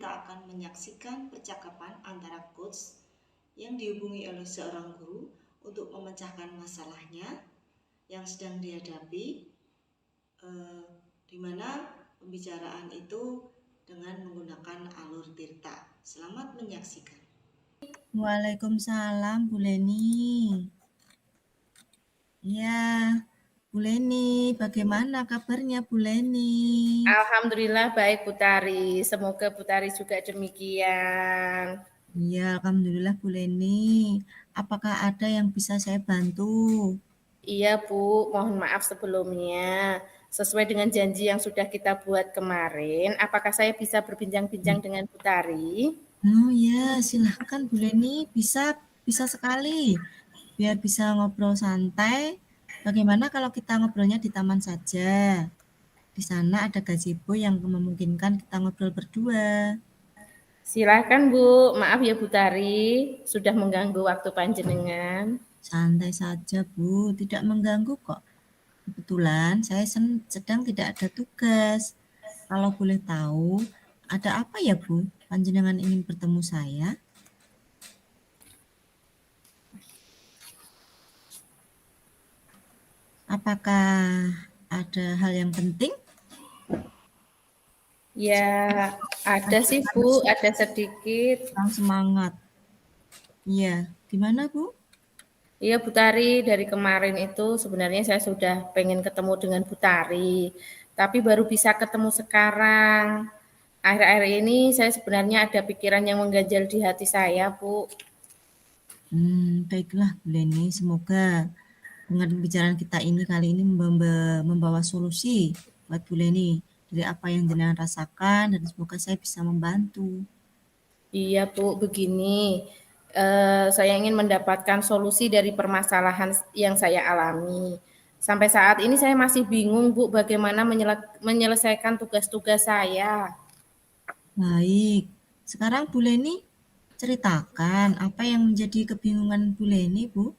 kita akan menyaksikan percakapan antara coach yang dihubungi oleh seorang guru untuk memecahkan masalahnya yang sedang dihadapi, di mana pembicaraan itu dengan menggunakan alur tirta. Selamat menyaksikan. Waalaikumsalam Bu Leni. Ya, Bu Leni, bagaimana kabarnya Bu Leni? Alhamdulillah baik Bu Tari, semoga Bu Tari juga demikian. Ya, alhamdulillah Bu Leni. Apakah ada yang bisa saya bantu? Iya Bu, mohon maaf sebelumnya. Sesuai dengan janji yang sudah kita buat kemarin, apakah saya bisa berbincang-bincang dengan Bu Tari? Oh ya, silahkan Bu Leni. Bisa sekali. Biar bisa ngobrol santai. Bagaimana kalau kita ngobrolnya di taman saja? Di sana ada gazebo yang memungkinkan kita ngobrol berdua. Silakan Bu, maaf ya Bu Tari, sudah mengganggu waktu panjenengan. Santai saja Bu, tidak mengganggu kok. Kebetulan saya sedang tidak ada tugas. Kalau boleh tahu, ada apa ya Bu? Panjenengan ingin bertemu saya? Apakah ada hal yang penting? Ya, ada sih Bu, ada sedikit. Kurang semangat. Iya, gimana Bu? Iya Bu Tari, dari kemarin itu sebenarnya saya sudah pengen ketemu dengan Bu Tari, tapi baru bisa ketemu sekarang. Akhir-akhir ini saya sebenarnya ada pikiran yang mengganjal di hati saya, Bu. Baiklah Bu Leni, semoga dengan pembicaraan kita ini kali ini membawa solusi buat Bu Leni dari apa yang jenengan rasakan dan semoga saya bisa membantu. Iya Bu, begini, saya ingin mendapatkan solusi dari permasalahan yang saya alami. Sampai saat ini saya masih bingung Bu, bagaimana menyelesaikan tugas-tugas saya. Baik, sekarang Bu Leni ceritakan apa yang menjadi kebingungan Bu Leni, Bu,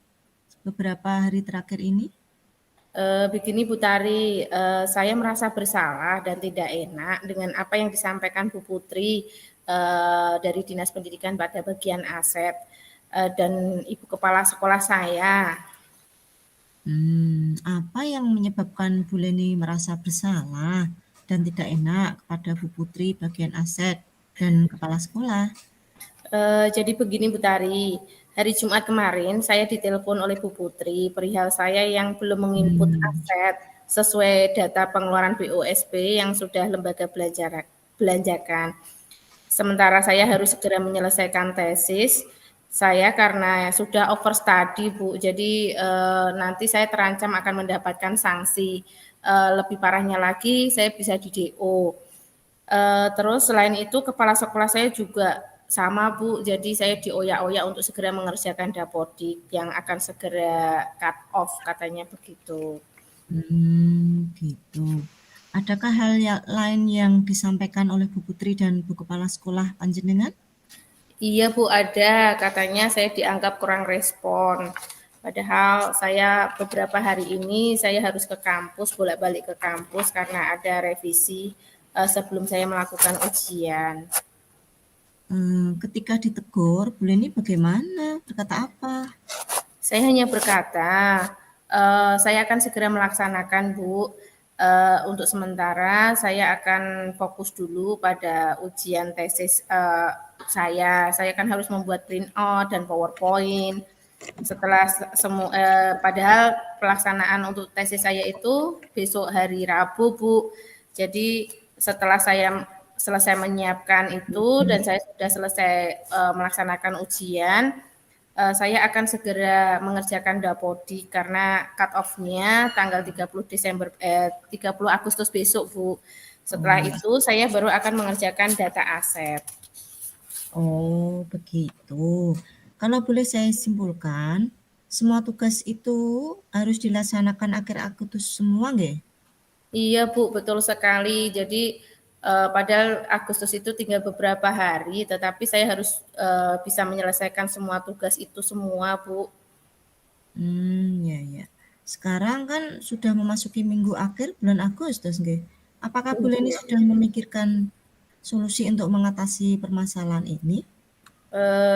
beberapa hari terakhir ini. Begini Bu Tari, saya merasa bersalah dan tidak enak dengan apa yang disampaikan Bu Putri dari Dinas Pendidikan pada bagian aset dan Ibu Kepala Sekolah saya. Apa yang menyebabkan Bu Leni merasa bersalah dan tidak enak kepada Bu Putri bagian aset dan kepala sekolah? Jadi begini Bu Tari, hari Jumat kemarin saya ditelepon oleh Bu Putri perihal saya yang belum menginput aset sesuai data pengeluaran BOSP yang sudah lembaga belanjakan. Sementara saya harus segera menyelesaikan tesis, saya karena sudah overstudy Bu, jadi nanti saya terancam akan mendapatkan sanksi. Lebih parahnya lagi, saya bisa di DO. Terus selain itu kepala sekolah saya juga sama Bu, jadi saya dioyak-oyak untuk segera mengerjakan dapodik yang akan segera cut off katanya begitu. Gitu. Adakah hal lain yang disampaikan oleh Bu Putri dan Bu Kepala Sekolah panjenengan? Iya Bu, ada katanya saya dianggap kurang respon. Padahal saya beberapa hari ini saya harus ke kampus, bolak-balik ke kampus karena ada revisi sebelum saya melakukan ujian. Ketika ditegur, Bu Leni bagaimana? Berkata apa? Saya hanya berkata, saya akan segera melaksanakan Bu. Untuk sementara saya akan fokus dulu pada ujian tesis saya. Saya kan harus membuat print out dan PowerPoint. Setelah padahal pelaksanaan untuk tesis saya itu besok hari Rabu Bu. Jadi setelah saya selesai menyiapkan itu dan saya sudah selesai melaksanakan ujian, saya akan segera mengerjakan dapodik karena cut off-nya tanggal 30 Agustus besok, Bu. Setelah itu saya baru akan mengerjakan data aset. Oh, begitu. Kalau boleh saya simpulkan, semua tugas itu harus dilaksanakan akhir Agustus semua, nggih? Iya, Bu, betul sekali. Jadi padahal Agustus itu tinggal beberapa hari, tetapi saya harus bisa menyelesaikan semua tugas itu semua, Bu. Ya, ya. Sekarang kan sudah memasuki minggu akhir bulan Agustus, nggih. Apakah Bu Leni sudah memikirkan solusi untuk mengatasi permasalahan ini?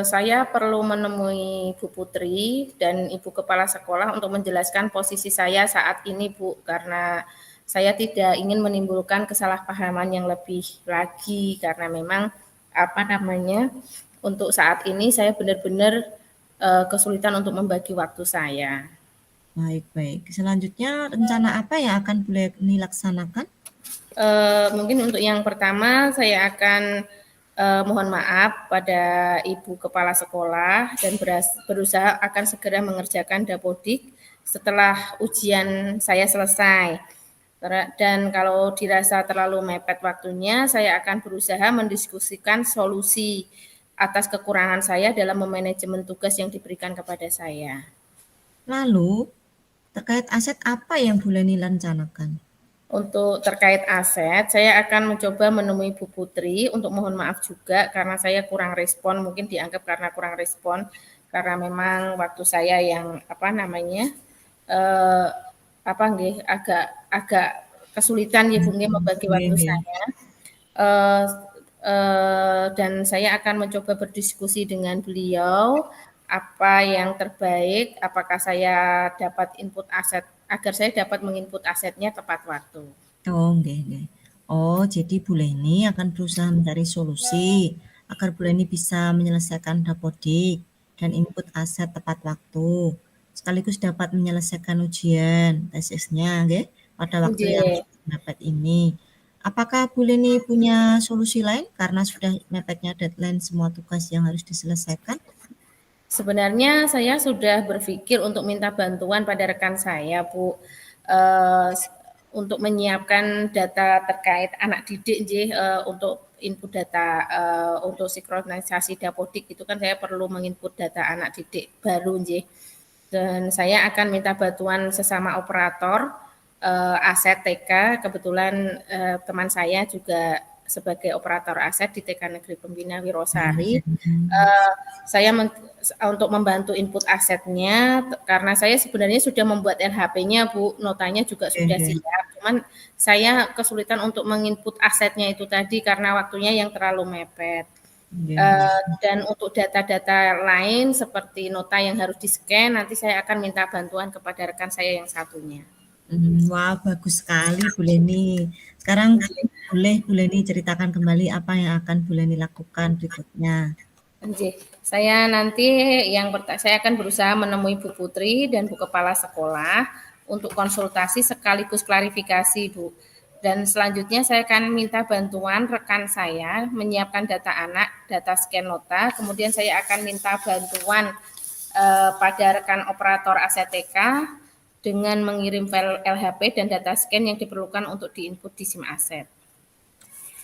Saya perlu menemui Bu Putri dan Ibu Kepala Sekolah untuk menjelaskan posisi saya saat ini, Bu, karena saya tidak ingin menimbulkan kesalahpahaman yang lebih lagi karena memang untuk saat ini saya benar-benar kesulitan untuk membagi waktu saya. Baik. Selanjutnya rencana apa yang akan Bu Leni laksanakan? Mungkin untuk yang pertama saya akan mohon maaf pada Ibu Kepala Sekolah dan berusaha akan segera mengerjakan dapodik setelah ujian saya selesai. Dan kalau dirasa terlalu mepet waktunya, saya akan berusaha mendiskusikan solusi atas kekurangan saya dalam memanajemen tugas yang diberikan kepada saya. Lalu, terkait aset apa yang Bu Leni rencanakan? Untuk terkait aset, saya akan mencoba menemui Bu Putri untuk mohon maaf juga karena saya kurang respon, mungkin dianggap karena kurang respon, karena memang waktu saya yang agak kesulitan ya Bu membagi waktu saya. Dan saya akan mencoba berdiskusi dengan beliau apa yang terbaik, apakah saya dapat input aset agar saya dapat menginput asetnya tepat waktu. Nggih. Jadi Bu Leni akan berusaha mencari solusi agar Bu Leni bisa menyelesaikan dapodik dan input aset tepat waktu, sekaligus dapat menyelesaikan ujian tesisnya nggih pada waktu yang mepet ini. Apakah Bu Leni punya solusi lain karena sudah mepetnya deadline semua tugas yang harus diselesaikan? Sebenarnya saya sudah berpikir untuk minta bantuan pada rekan saya, Bu, untuk menyiapkan data terkait anak didik, untuk input data untuk sinkronisasi dapodik itu kan saya perlu menginput data anak didik baru, dan saya akan minta bantuan sesama operator aset TK. Kebetulan teman saya juga sebagai operator aset di TK Negeri Pembina Wirosari. Saya untuk membantu input asetnya karena saya sebenarnya sudah membuat LHP-nya, Bu, notanya juga sudah siap. Cuman saya kesulitan untuk menginput asetnya itu tadi karena waktunya yang terlalu mepet. Dan untuk data-data lain seperti nota yang harus di-scan, nanti saya akan minta bantuan kepada rekan saya yang satunya. Wah, bagus sekali Bu Leni. Sekarang boleh Bu Leni ceritakan kembali apa yang akan Bu Leni lakukan berikutnya. Saya akan berusaha menemui Bu Putri dan Bu Kepala Sekolah untuk konsultasi sekaligus klarifikasi, Bu. Dan selanjutnya saya akan minta bantuan rekan saya menyiapkan data anak, data scan nota, kemudian saya akan minta bantuan pada rekan operator aset TK dengan mengirim file LHP dan data scan yang diperlukan untuk diinput di SIM aset.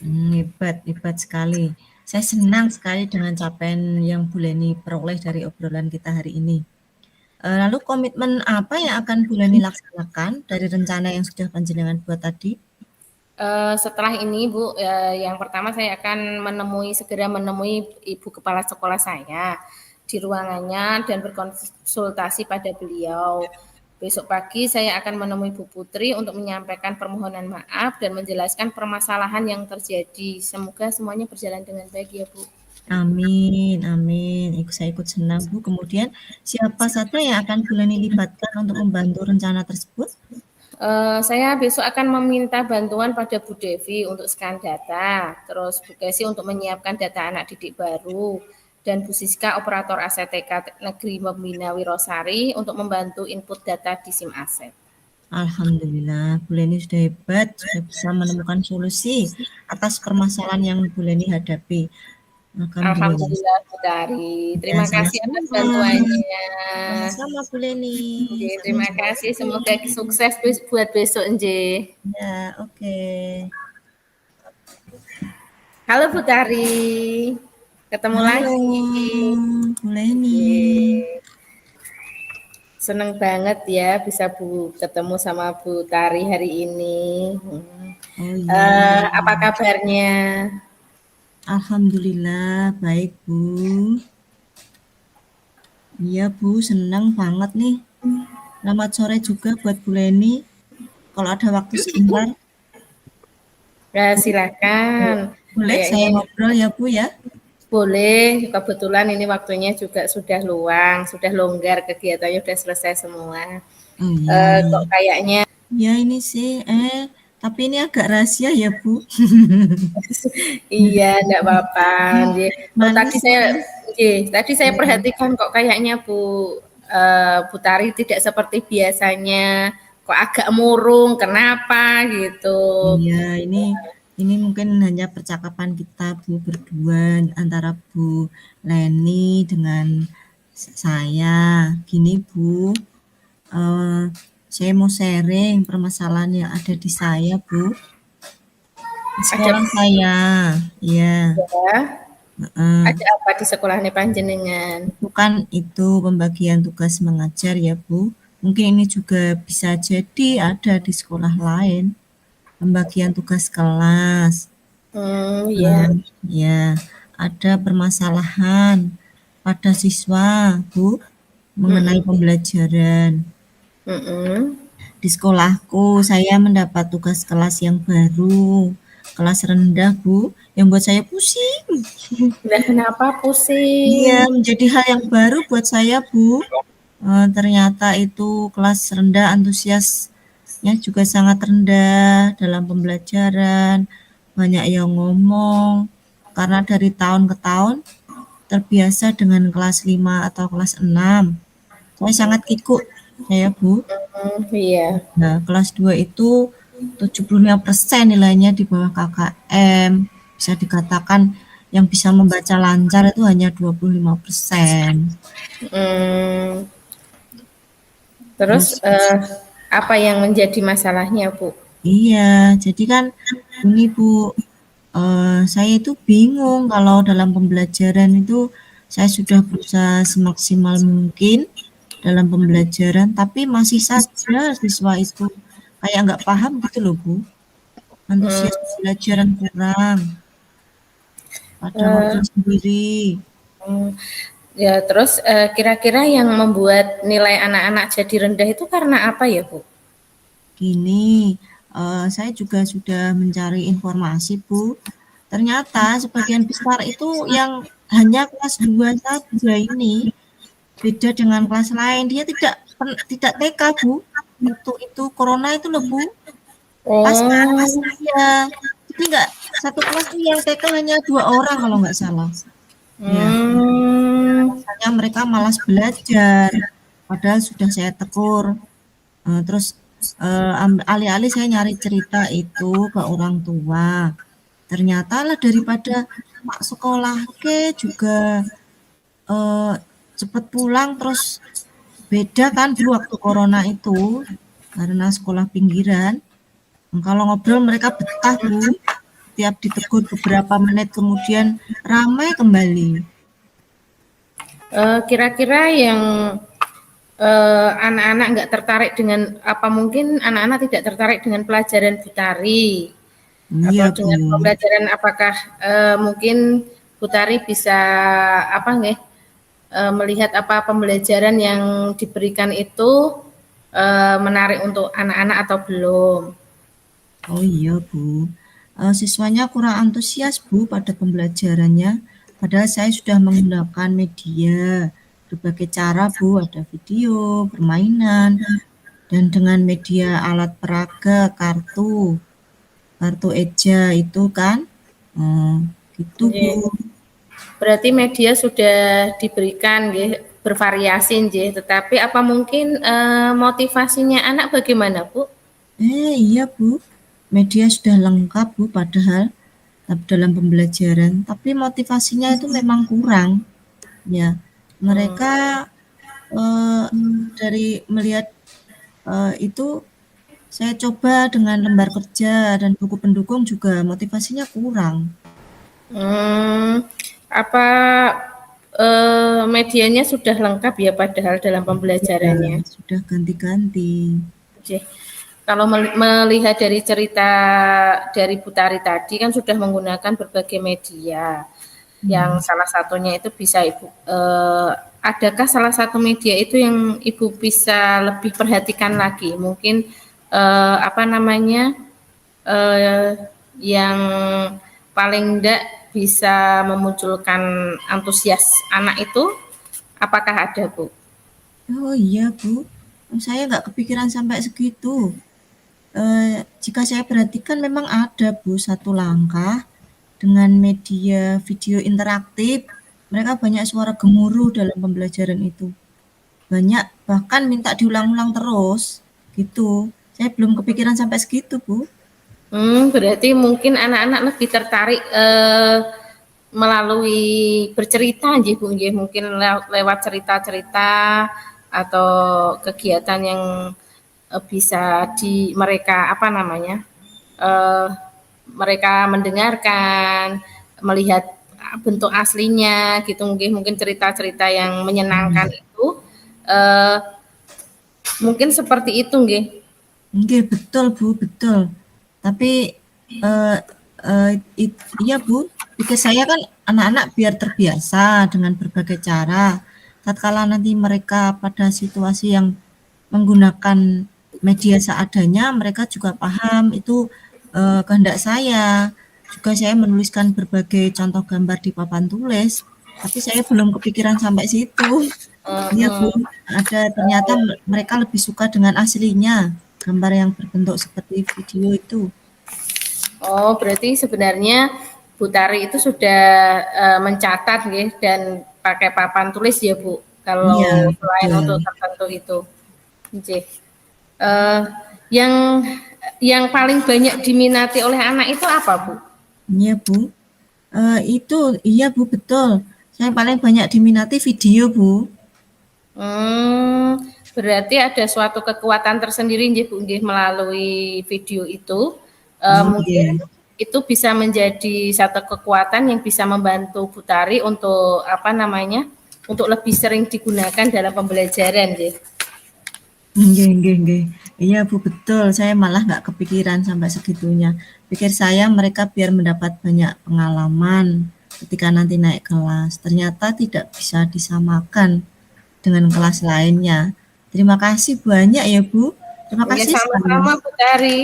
Hebat sekali. Saya senang sekali dengan capaian yang Bu Leni peroleh dari obrolan kita hari ini. Lalu komitmen apa yang akan Bu Leni laksanakan dari rencana yang sudah panjenengan buat tadi? Setelah ini, Bu, yang pertama saya akan segera menemui Ibu Kepala Sekolah saya di ruangannya dan berkonsultasi pada beliau. Besok pagi saya akan menemui Bu Putri untuk menyampaikan permohonan maaf dan menjelaskan permasalahan yang terjadi. Semoga semuanya berjalan dengan baik ya, Bu. Amin. Saya ikut senang, Bu. Kemudian siapa saja yang akan Bu Leni libatkan untuk membantu rencana tersebut? Saya besok akan meminta bantuan pada Bu Devi untuk scan data, terus Bu Kesi untuk menyiapkan data anak didik baru, dan Bu Siska operator aset TK Negeri Pembina Wirosari untuk membantu input data di SIM aset. Alhamdulillah, Bu Leni sudah hebat, sudah bisa menemukan solusi atas permasalahan yang Bu Leni hadapi. Alhamdulillah, Bu Tari. Terima kasih atas bantuannya. Sama-sama, Bu Leni. Terima kasih, semoga sukses buat besok, Nje. Ya, oke. Halo Bu Tari. Ketemu lagi. Bu Leni. Seneng banget ya bisa ketemu sama Bu Tari hari ini. Apa kabarnya? Alhamdulillah baik, Bu. Iya, Bu, senang banget nih. Selamat sore juga buat Bu Leni. Kalau ada waktu sebentar. Ya, silakan. Boleh saya Kayaknya ngobrol ya Bu ya? boleh, kebetulan ini waktunya juga sudah luang, sudah longgar, kegiatannya sudah selesai semua. Oh iya. Kok kayaknya Ya ini sih, tapi ini agak rahasia ya Bu. iya, enggak apa-apa. Nggih. Oh, Manis sih. tadi saya perhatikan kok kayaknya Bu Tari tidak seperti biasanya, kok agak murung, kenapa gitu. Iya, ini mungkin hanya percakapan kita Bu berdua antara Bu Leni dengan saya. Gini Bu, eh, saya mau sharing permasalahan yang ada di saya Bu. Di sekolah saya, ya. Ada apa di sekolahnya panjenengan? Itu kan itu pembagian tugas mengajar ya Bu. Mungkin ini juga bisa jadi ada di sekolah lain. Pembagian tugas kelas. Ya. Ya, ada permasalahan pada siswa, Bu, mengenai pembelajaran. Di sekolahku, saya mendapat tugas kelas yang baru, kelas rendah, Bu, yang buat saya pusing. Nah, kenapa pusing? Iya, menjadi hal yang baru buat saya, Bu. Ternyata itu kelas rendah, antusiasnya juga sangat rendah dalam pembelajaran, banyak yang ngomong, karena dari tahun ke tahun terbiasa dengan kelas 5 atau kelas 6. Saya sangat kikuk, saya Bu. Iya. Nah, kelas 2 itu 75% nilainya di bawah KKM. Bisa dikatakan yang bisa membaca lancar itu hanya 25%. Terus apa yang menjadi masalahnya, Bu? Iya, jadi kan ini Bu, saya itu bingung kalau dalam pembelajaran itu saya sudah berusaha semaksimal mungkin dalam pembelajaran, tapi masih saja siswa itu kayak nggak paham gitu loh Bu. Antusias pembelajaran kurang. Pada ngobrol sendiri. Ya, terus kira-kira yang membuat nilai anak-anak jadi rendah itu karena apa ya, Bu? Gini, saya juga sudah mencari informasi, Bu. Ternyata sebagian besar itu yang hanya kelas 2 saja ini, beda dengan kelas lain. Dia tidak TK, Bu. Waktu itu corona itu loh, Bu. Pas ya. Jadi enggak satu kelas tuh yang TK hanya 2 orang kalau nggak salah. Ya. Rasanya mereka malas belajar. Padahal sudah saya tegur. Terus alih-alih saya nyari cerita itu ke orang tua. Ternyata lah daripada Pak sekolah ke juga cepet pulang terus beda kan Bu waktu corona itu karena sekolah pinggiran. Kalau ngobrol mereka betah Bu. Tiap ditegur beberapa menit kemudian ramai kembali. Kira-kira yang anak-anak nggak tertarik dengan apa mungkin anak-anak tidak tertarik dengan pelajaran Bu Tari atau Iya, dengan Bu. pembelajaran apakah mungkin Bu Tari bisa apa nih melihat apa pembelajaran yang diberikan itu menarik untuk anak-anak atau belum? Oh iya, Bu. Siswanya kurang antusias, Bu, pada pembelajarannya. Padahal saya sudah menggunakan media, berbagai cara, Bu. Ada video, permainan, dan dengan media alat peraga, kartu eja itu kan. Gitu, Bu. Berarti media sudah diberikan bervariasi tetapi apa mungkin motivasinya anak bagaimana, Bu? Iya, Bu. Media sudah lengkap, Bu, padahal dalam pembelajaran, tapi motivasinya itu memang kurang. Ya, mereka dari melihat itu saya coba dengan lembar kerja dan buku pendukung juga motivasinya kurang. Apa medianya sudah lengkap ya padahal dalam pembelajarannya? Sudah ganti-ganti. Kalau melihat dari cerita dari Bu Tari tadi kan sudah menggunakan berbagai media. Yang salah satunya itu bisa Ibu adakah salah satu media itu yang Ibu bisa lebih perhatikan lagi? Mungkin apa namanya? Yang paling enggak bisa memunculkan antusias anak itu, apakah ada, Bu? Oh iya, Bu. Saya nggak kepikiran sampai segitu. Jika saya perhatikan memang ada, Bu, satu langkah dengan media video interaktif. Mereka banyak suara gemuruh dalam pembelajaran itu. Banyak bahkan minta diulang-ulang terus, gitu. Saya belum kepikiran sampai segitu, Bu. Berarti mungkin anak-anak lebih tertarik melalui bercerita nggih Bu nggih, mungkin lewat cerita-cerita atau kegiatan yang bisa mereka apa namanya? Mereka mendengarkan, melihat bentuk aslinya gitu, mungkin cerita-cerita yang menyenangkan itu mungkin seperti itu nggih. Nggih, betul, Bu, betul. Tapi iya, Bu, pikir saya kan anak-anak biar terbiasa dengan berbagai cara. Tatkala nanti mereka pada situasi yang menggunakan media seadanya, mereka juga paham itu kehendak saya. Juga saya menuliskan berbagai contoh gambar di papan tulis, tapi saya belum kepikiran sampai situ. Iya, Bu, ada ternyata mereka lebih suka dengan aslinya, gambar yang berbentuk seperti video itu. Oh, berarti sebenarnya Bu Tari itu sudah mencatat nggih dan pakai papan tulis ya, Bu, kalau Iya, selain betul. untuk tertentu itu. Nggih. Yang paling banyak diminati oleh anak itu apa, Bu? Iya, Bu. Itu iya, Bu, betul. Saya paling banyak diminati video, Bu. Berarti ada suatu kekuatan tersendiri nggih Bu nggih melalui video itu. Iya. Mungkin itu bisa menjadi satu kekuatan yang bisa membantu Bu Tari untuk apa namanya? Untuk lebih sering digunakan dalam pembelajaran nggih. Nggih. Iya, Bu, betul. Saya malah nggak kepikiran sampai segitunya. Pikir saya mereka biar mendapat banyak pengalaman ketika nanti naik kelas. Ternyata tidak bisa disamakan dengan kelas lainnya. Terima kasih banyak ya, Bu. Terima Ya kasih sekali. sama-sama Bu Tari.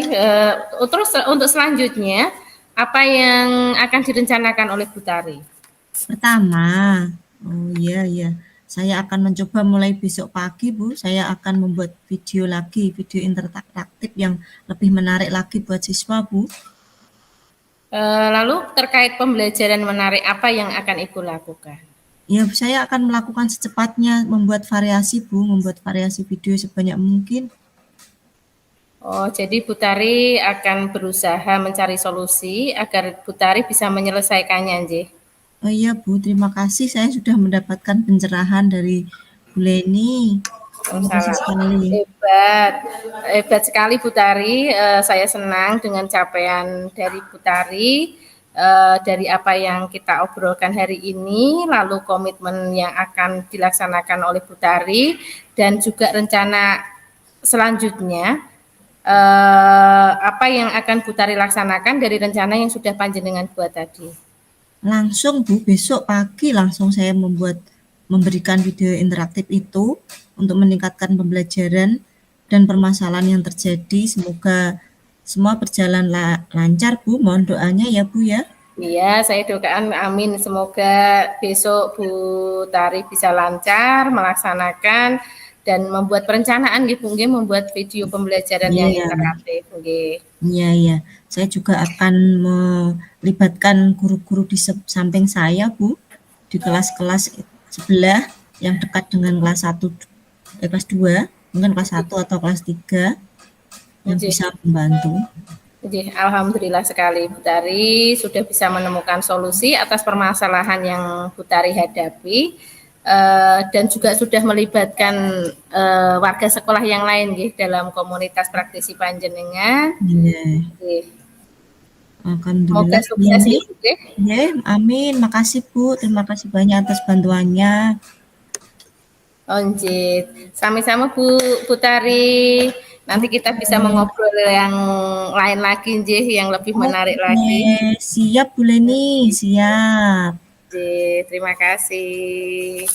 Terus untuk selanjutnya apa yang akan direncanakan oleh Bu Tari? Pertama, oh iya, saya akan mencoba mulai besok pagi, Bu. Saya akan membuat video lagi, video interaktif yang lebih menarik lagi buat siswa, Bu. Lalu terkait pembelajaran menarik apa yang akan Ibu lakukan? Ya, saya akan melakukan secepatnya, membuat variasi, Bu, membuat variasi video sebanyak mungkin. Oh, jadi Bu Tari akan berusaha mencari solusi agar Bu Tari bisa menyelesaikannya, nggih. Oh iya, Bu, terima kasih. Saya sudah mendapatkan pencerahan dari Bu Leni. Terima kasih sekali. Hebat sekali Bu Tari. Saya senang dengan capaian dari Bu Tari, dari apa yang kita obrolkan hari ini, lalu komitmen yang akan dilaksanakan oleh Bu Tari, dan juga rencana selanjutnya, apa yang akan Bu Tari laksanakan dari rencana yang sudah panjenengan buat tadi. Langsung, Bu, besok pagi langsung saya memberikan video interaktif itu untuk meningkatkan pembelajaran dan permasalahan yang terjadi. Semoga semua berjalan lancar, Bu. Mohon doanya ya, Bu ya. Iya, saya doakan amin. Semoga besok Bu Tari bisa lancar melaksanakan dan membuat perencanaan gitu, membuat video pembelajaran yang interaktif. Iya. Saya juga akan melibatkan guru-guru di samping saya, Bu, di kelas-kelas sebelah yang dekat dengan kelas 1, kelas 2, mungkin kelas 1 atau kelas 3 yang bisa membantu. Jadi, alhamdulillah sekali Bu Tari sudah bisa menemukan solusi atas permasalahan yang Bu Tari hadapi, dan juga sudah melibatkan warga sekolah yang lain dalam komunitas praktisi panjenengan. Iya. Alhamdulillah. Semoga sukses ya, Bu. Ya, amin. Makasih Bu, terima kasih banyak atas bantuannya. Sama-sama Bu Tari. Nanti kita bisa mengobrol yang lain lagi, yang lebih menarik lagi. Siap Bu Leni, siap. Terima kasih.